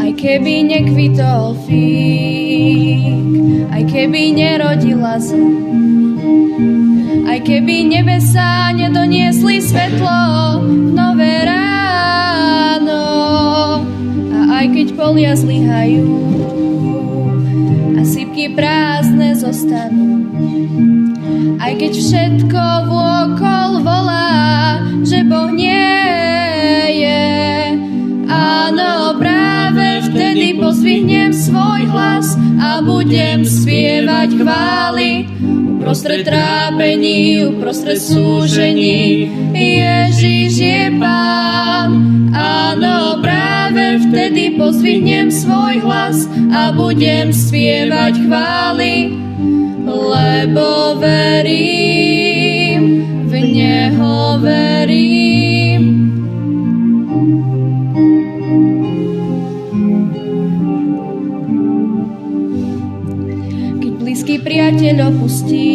Aj keby nekvitol fík, aj keby nerodila zem, aj keby nebesá nedoniesli svetlo v nové ráno, a aj keď polia zlyhajú a sypky prázdne zostanú, aj keď všetko vôkol volá, že Boh nie je, áno, práve vtedy pozdvihnem svoj hlas a budem spievať chvály. Uprostred trápení, uprostred súžení, Ježiš je Pán. Áno, práve vtedy pozdvihnem svoj hlas a budem spievať chvály, lebo verím, v Neho verím. Keď blízky priateľ opustí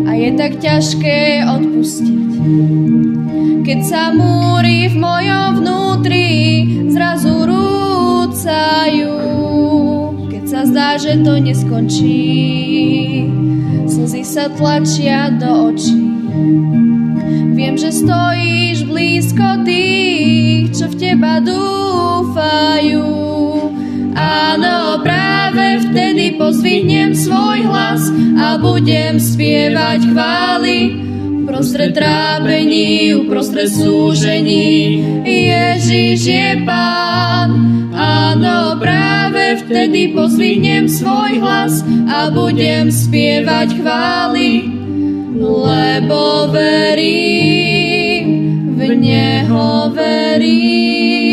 a je tak ťažké odpustiť, keď sa múry v mojom vnútri zrazu rúcajú, keď sa zdá, že to neskončí, slzy sa tlačia do očí. Viem, že stojíš blízko tých, čo v teba dúfajú. Áno, práve vtedy pozdvihnem svoj hlas a budem spievať chvály. Uprostred trápení, uprostred súžení, Ježiš je Pán. Áno, práve vtedy pozdvihnem svoj hlas a budem spievať chvály, lebo verím, v Neho verím.